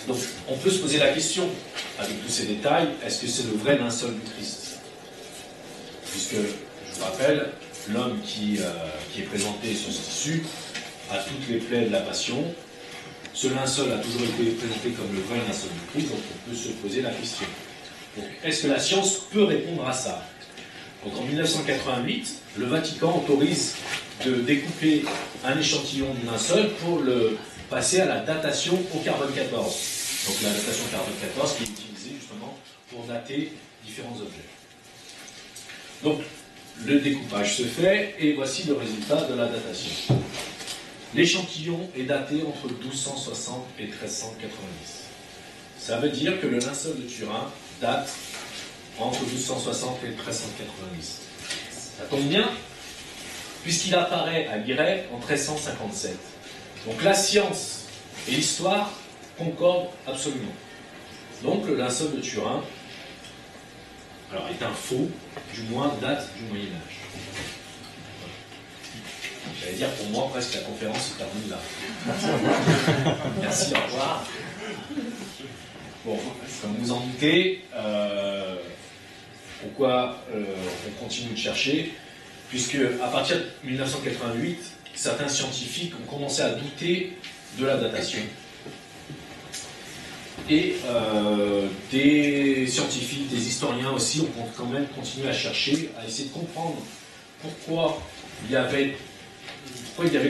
Donc on peut se poser la question, avec tous ces détails, est-ce que c'est le vrai linceul du Christ? Puisque, je vous rappelle, l'homme qui est présenté sur ce tissu a toutes les plaies de la passion. Ce linceul a toujours été présenté comme le vrai linceul du Christ, donc on peut se poser la question. Donc, est-ce que la science peut répondre à ça? Donc en 1988, le Vatican autorise de découper un échantillon du linceul pour le passer à la datation au carbone 14. Donc la datation au carbone 14 qui est utilisée justement pour dater différents objets. Donc le découpage se fait et voici le résultat de la datation. L'échantillon est daté entre 1260 et 1390. Ça veut dire que le linceul de Turin date entre 1260 et 1390. Ça tombe bien, puisqu'il apparaît à Guéret en 1357. Donc la science et l'histoire concordent absolument. Donc le linceul de Turin, alors est un faux, du moins date du Moyen-Âge. J'allais dire pour moi presque la conférence est terminée là. Merci, au revoir. Bon, comme vous en doutez, pourquoi on continue de chercher? Puisque à partir de 1988, certains scientifiques ont commencé à douter de la datation. Et des scientifiques, des historiens aussi ont quand même continué à chercher, à essayer de comprendre pourquoi il y avait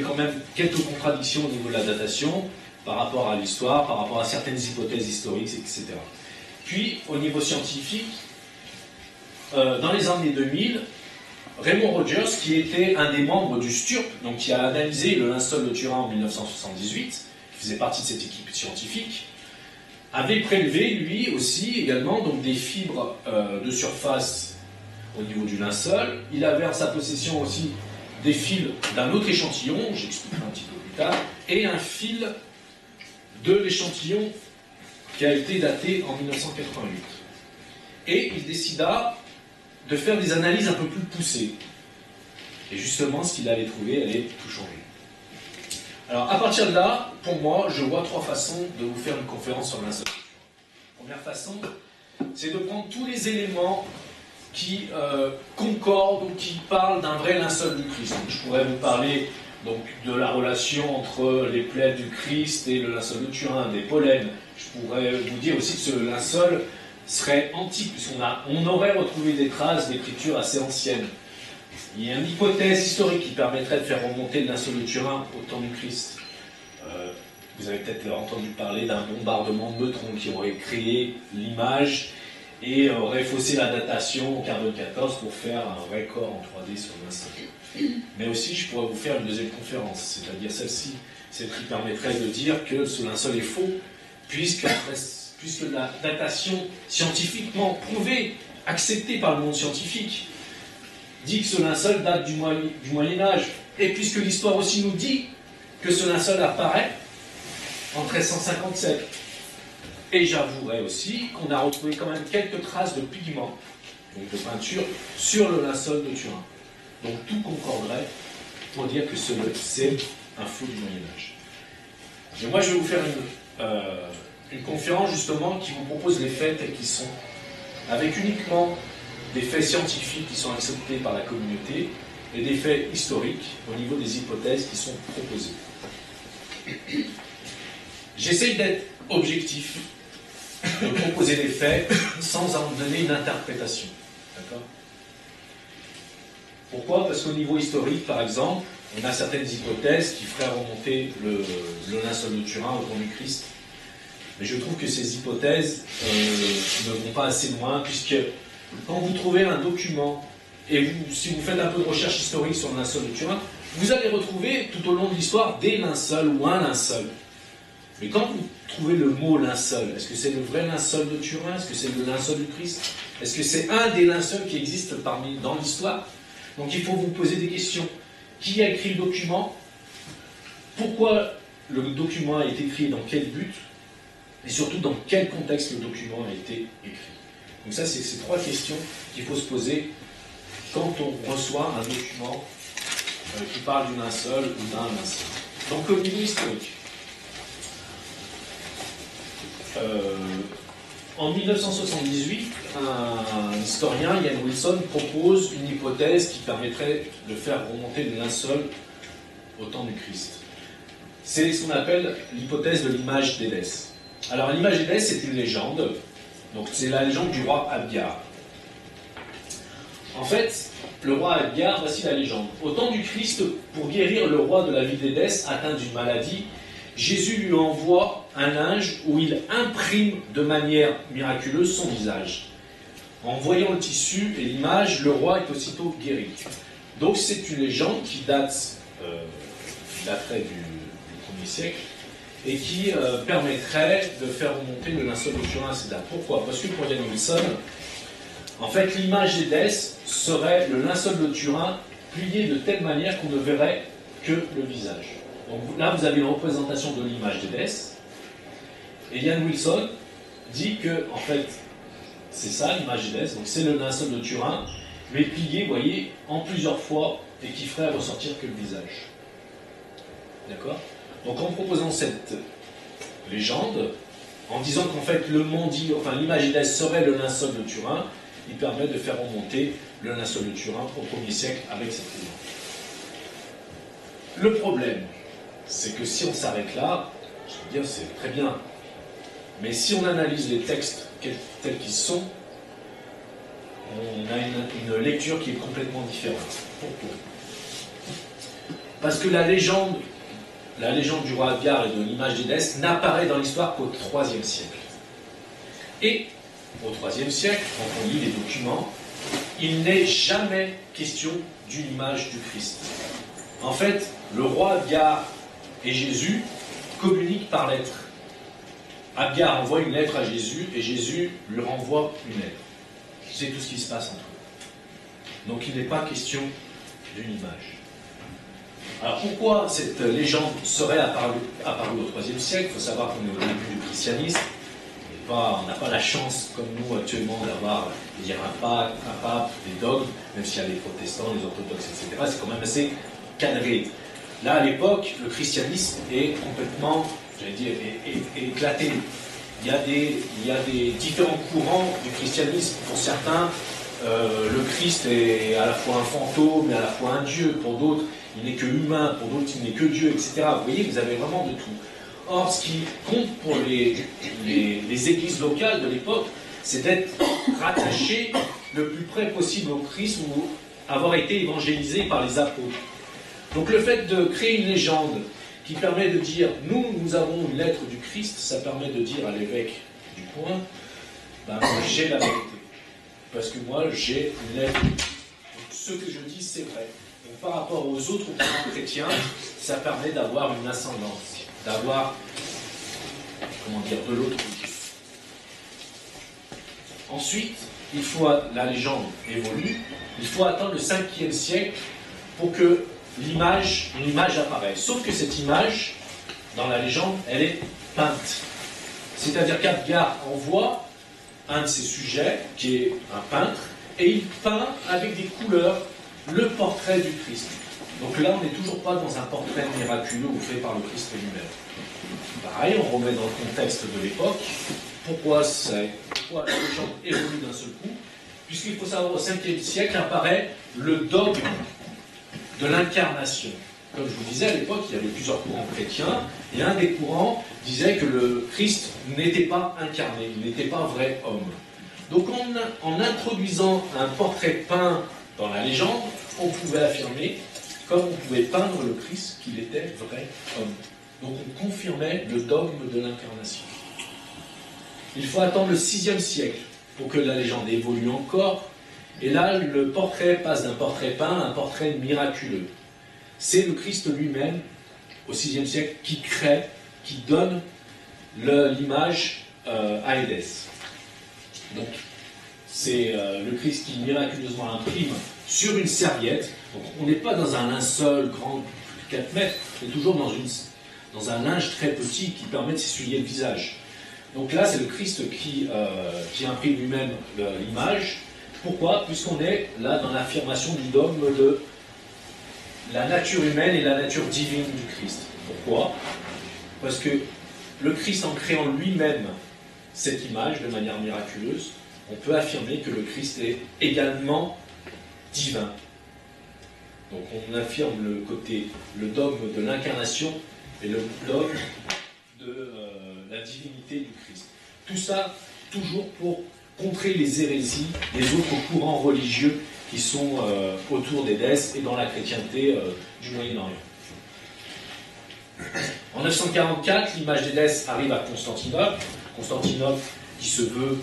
quand même quelques contradictions au niveau de la datation par rapport à l'histoire, par rapport à certaines hypothèses historiques, etc. Puis, au niveau scientifique, dans les années 2000, Raymond Rogers, qui était un des membres du STURP, donc qui a analysé le linceul de Turin en 1978, qui faisait partie de cette équipe scientifique, avait prélevé, lui aussi, également, donc des fibres de surface au niveau du linceul. Il avait en sa possession aussi des fils d'un autre échantillon, j'expliquerai un petit peu plus tard, et un fil de l'échantillon qui a été daté en 1988. Et il décida de faire des analyses un peu plus poussées. Et justement, ce qu'il allait trouver allait tout changer. Alors, à partir de là, pour moi, je vois trois façons de vous faire une conférence sur le linceul. Première façon, c'est de prendre tous les éléments qui concordent ou qui parlent d'un vrai linceul du Christ. Donc, je pourrais vous parler donc, de la relation entre les plaies du Christ et le linceul de Turin, des pollens. Je pourrais vous dire aussi que ce linceul serait antique, puisqu'on aurait retrouvé des traces d'écriture assez anciennes. Il y a une hypothèse historique qui permettrait de faire remonter le linceul de Turin au temps du Christ. Vous avez peut-être entendu parler d'un bombardement de neutrons qui aurait créé l'image et aurait faussé la datation au carbone 14 pour faire un vrai corps en 3D sur le linceul. Mais aussi, je pourrais vous faire une deuxième conférence, c'est-à-dire celle-ci, celle qui permettrait de dire que ce linceul est faux, puisque la datation scientifiquement prouvée, acceptée par le monde scientifique, dit que ce linceul date du Moyen-Âge, et puisque l'histoire aussi nous dit que ce linceul apparaît en 1357. Et j'avouerai aussi qu'on a retrouvé quand même quelques traces de pigments, donc de peinture, sur le linceul de Turin. Donc tout concorderait pour dire que c'est un faux du Moyen-Âge. Et moi je vais vous faire une conférence justement qui vous propose les faits tels qu'ils sont, avec uniquement des faits scientifiques qui sont acceptés par la communauté et des faits historiques au niveau des hypothèses qui sont proposées. J'essaye d'être objectif, de proposer des faits sans en donner une interprétation. D'accord ? Pourquoi ? Parce qu'au niveau historique, par exemple, on a certaines hypothèses qui feraient remonter le linceul de Turin au temps du Christ. Mais je trouve que ces hypothèses ne vont pas assez loin, puisque quand vous trouvez un document, et si vous faites un peu de recherche historique sur le linceul de Turin, vous allez retrouver tout au long de l'histoire des linceuls ou un linceul. Mais quand vous trouvez le mot linceul, est-ce que c'est le vrai linceul de Turin? Est-ce que c'est le linceul du Christ? Est-ce que c'est un des linceuls qui existent dans l'histoire? Donc il faut vous poser des questions. Qui a écrit le document? Pourquoi le document a été écrit? Dans quel but? Et surtout, dans quel contexte le document a été écrit? Donc ça, c'est ces trois questions qu'il faut se poser quand on reçoit un document qui parle du linceul ou d'un linceul. Donc au niveau historique, En 1978, un historien, Ian Wilson, propose une hypothèse qui permettrait de faire remonter le linceul au temps du Christ. C'est ce qu'on appelle l'hypothèse de l'image d'Édesse. Alors l'image d'Édesse, c'est une légende, donc c'est la légende du roi Abgar. En fait, le roi Abgar, voici la légende. Au temps du Christ, pour guérir le roi de la ville d'Édesse atteint d'une maladie, Jésus lui envoie un linge où il imprime de manière miraculeuse son visage. En voyant le tissu et l'image, le roi est aussitôt guéri. Donc c'est une légende qui daterait du 1er siècle et qui permettrait de faire remonter le linceul de Turin à César. Pourquoi? Parce que pour Ian Wilson, en fait, l'image d'Édesse serait le linceul de Turin plié de telle manière qu'on ne verrait que le visage. Donc là, vous avez une représentation de l'image d'Édesse. Et Ian Wilson dit que, en fait, c'est ça l'image d'Édesse, donc c'est le linceul de Turin, mais plié, vous voyez, en plusieurs fois et qui ferait ressortir que le visage. D'accord? Donc en proposant cette légende, en disant qu'en fait le Mondi, enfin l'image d'Édesse serait le linceul de Turin, il permet de faire remonter le linceul de Turin au 1er siècle avec cette légende. Le problème, c'est que si on s'arrête là, je veux dire, c'est très bien. Mais si on analyse les textes tels qu'ils sont, on a une lecture qui est complètement différente. Pourquoi? Parce que la légende du roi Abgar et de l'image d'Édesse n'apparaît dans l'histoire qu'au IIIe siècle. Et au IIIe siècle, quand on lit les documents, il n'est jamais question d'une image du Christ. En fait, le roi Abgar et Jésus communiquent par lettre. Abgar envoie une lettre à Jésus et Jésus lui renvoie une lettre. C'est tout ce qui se passe entre eux. Donc il n'est pas question d'une image. Alors pourquoi cette légende serait apparue au IIIe siècle? Il faut savoir qu'on est au début du christianisme. On n'a pas la chance, comme nous actuellement, d'avoir un pape, des dogmes, même s'il y a les protestants, les orthodoxes, etc. C'est quand même assez cadré. Là, à l'époque, le christianisme est complètement, j'allais dire, éclaté. Il y a des différents courants du christianisme. Pour certains, le Christ est à la fois un fantôme et à la fois un Dieu. Pour d'autres, il n'est que humain. Pour d'autres, il n'est que Dieu, etc. Vous voyez, vous avez vraiment de tout. Or, ce qui compte pour les églises locales de l'époque, c'est d'être rattaché le plus près possible au Christ ou avoir été évangélisé par les apôtres. Donc le fait de créer une légende qui permet de dire « nous avons une lettre du Christ », ça permet de dire à l'évêque du coin « moi j'ai la vérité, parce que moi j'ai une lettre du Christ. » Donc ce que je dis c'est vrai. Donc par rapport aux autres courants chrétiens, ça permet d'avoir une ascendance, d'avoir, de l'autorité. Ensuite, la légende évolue, il faut attendre le 5e siècle pour que une image apparaisse. Sauf que cette image, dans la légende, elle est peinte. C'est-à-dire qu'Abgar envoie un de ses sujets, qui est un peintre, et il peint avec des couleurs le portrait du Christ. Donc là, on n'est toujours pas dans un portrait miraculeux ou fait par le Christ lui-même. Pareil, on remet dans le contexte de l'époque. Pourquoi la légende évolue d'un seul coup? Puisqu'il faut savoir, au 5e siècle apparaît le dogme de l'incarnation. Comme je vous disais, à l'époque, il y avait plusieurs courants chrétiens, et un des courants disait que le Christ n'était pas incarné, il n'était pas vrai homme. Donc en introduisant un portrait peint dans la légende, on pouvait affirmer, comme on pouvait peindre le Christ, qu'il était vrai homme. Donc on confirmait le dogme de l'incarnation. Il faut attendre le 6e siècle pour que la légende évolue encore. Et là, le portrait passe d'un portrait peint à un portrait miraculeux. C'est le Christ lui-même, au 6e siècle, qui crée, qui donne l'image à Édesse. Donc, c'est le Christ qui miraculeusement imprime sur une serviette. Donc, on n'est pas dans un linceul grand, plus de 4 mètres, on est toujours dans un linge très petit qui permet de s'essuyer le visage. Donc là, c'est le Christ qui imprime lui-même l'image. Pourquoi? Puisqu'on est là dans l'affirmation du dogme de la nature humaine et la nature divine du Christ. Pourquoi? Parce que le Christ, en créant lui-même cette image de manière miraculeuse, on peut affirmer que le Christ est également divin. Donc on affirme le dogme de l'incarnation et le dogme de la divinité du Christ. Tout ça, toujours pour contrer les hérésies des autres courants religieux qui sont autour des déesses et dans la chrétienté du Moyen-Orient. En 944, l'image des déesses arrive à Constantinople. Constantinople qui se veut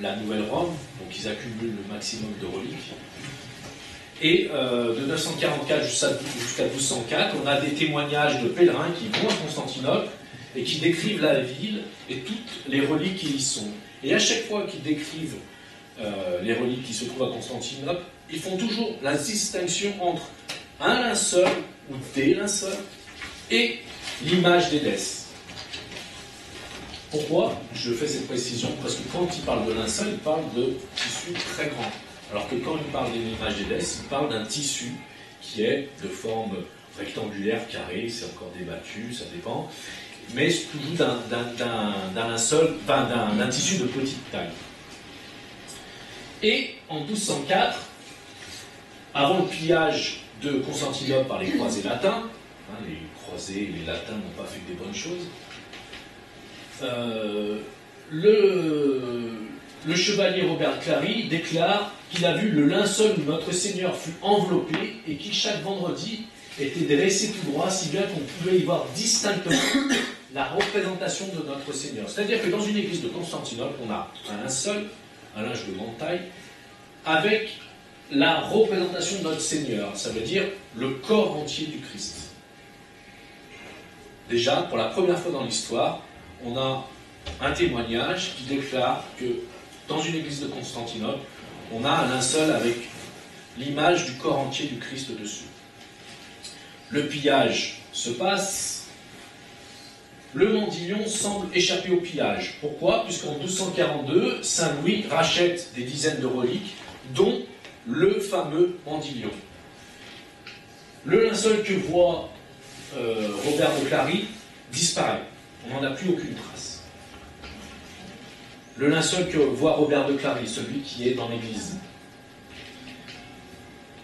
la nouvelle Rome, donc ils accumulent le maximum de reliques. Et de 944 jusqu'à 1204, on a des témoignages de pèlerins qui vont à Constantinople et qui décrivent la ville et toutes les reliques qui y sont. Et à chaque fois qu'ils décrivent les reliques qui se trouvent à Constantinople, ils font toujours la distinction entre un linceul ou des linceuls et l'image des déesses. Pourquoi je fais cette précision? Parce que quand il parle de linceul, il parle de tissu très grand. Alors que quand il parle de l'image des déesses, il parle d'un tissu qui est de forme rectangulaire, carré, c'est encore débattu, ça dépend, mais toujours d'un linceul, enfin d'un tissu de petite taille. Et en 1204, avant le pillage de Constantinople par les croisés latins, les croisés et les latins n'ont pas fait que des bonnes choses, le chevalier Robert Clary déclare qu'il a vu le linceul où notre Seigneur fut enveloppé et qui chaque vendredi était dressé tout droit, si bien qu'on pouvait y voir distinctement la représentation de notre Seigneur. C'est-à-dire que dans une église de Constantinople, on a un linceul, un linge de grande taille, avec la représentation de notre Seigneur. Ça veut dire le corps entier du Christ. Déjà, pour la première fois dans l'histoire, on a un témoignage qui déclare que dans une église de Constantinople, on a un linceul avec l'image du corps entier du Christ dessus. Le pillage se passe. Le Mandillon semble échapper au pillage. Pourquoi? Puisqu'en 1242, Saint Louis rachète des dizaines de reliques, dont le fameux Mandillon. Le linceul que voit Robert de Clary disparaît. On n'en a plus aucune trace. Le linceul que voit Robert de Clary, celui qui est dans l'église.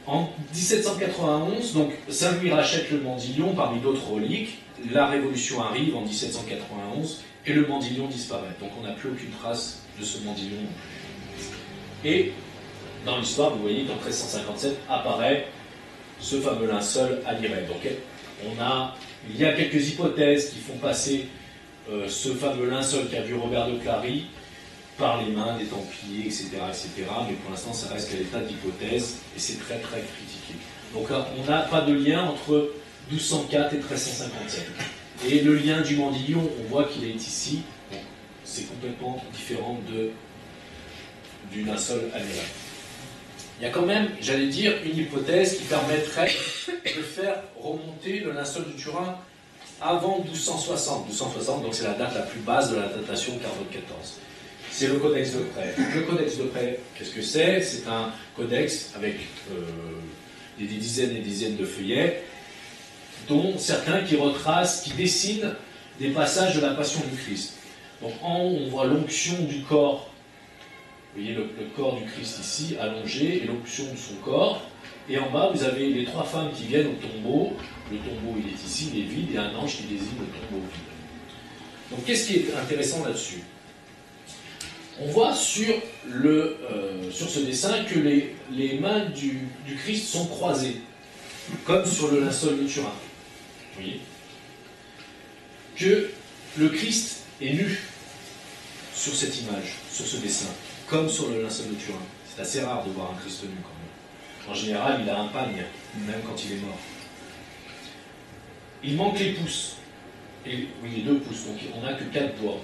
En 1791, donc, Saint-Louis rachète le Mandillon parmi d'autres reliques. La Révolution arrive en 1791 et le Mandillon disparaît. Donc on n'a plus aucune trace de ce Mandillon. Et dans l'histoire, vous voyez qu'en 1357 apparaît ce fameux linceul à l'Irène. Donc il y a quelques hypothèses qui font passer ce fameux linceul qu'a vu Robert de Clary par les mains des Templiers, etc., etc. Mais pour l'instant, ça reste qu'à l'état d'hypothèse et c'est très très critiqué. Donc on n'a pas de lien entre 1204 et 1357. Et le lien du Mandillon, on voit qu'il est ici. Bon, c'est complètement différent du linceul à l'Irène. Il y a quand même, j'allais dire, une hypothèse qui permettrait de faire remonter le linceul du Turin avant 1260. 1260, donc c'est la date la plus basse de la datation Carnot XIV. C'est le Codex de Près. Le Codex de Près, qu'est-ce que c'est? C'est un codex avec des dizaines et des dizaines de feuillets, dont certains qui retracent, qui dessinent des passages de la Passion du Christ. Donc en haut, on voit l'onction du corps. Vous voyez le corps du Christ ici, allongé, et l'onction de son corps. Et en bas, vous avez les trois femmes qui viennent au tombeau. Le tombeau, il est ici, il est vide, et un ange qui désigne le tombeau vide. Donc qu'est-ce qui est intéressant là-dessus? On voit sur ce dessin que les mains du Christ sont croisées, comme sur le linceul de Turin. Vous voyez? Que le Christ est nu sur cette image, sur ce dessin, comme sur le linceul de Turin. C'est assez rare de voir un Christ nu quand même. En général, il a un pagne, même quand il est mort. Il manque les pouces. Oui, les 2 pouces, donc on n'a que 4 doigts,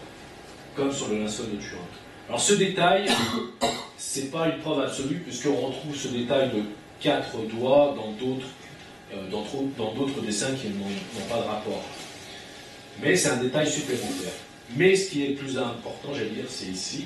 comme sur le linceul de Turin. Alors ce détail, c'est pas une preuve absolue, puisqu'on retrouve ce détail de 4 doigts dans d'autres dessins qui n'ont pas de rapport. Mais c'est un détail supplémentaire. Mais ce qui est le plus important, j'allais dire, c'est ici.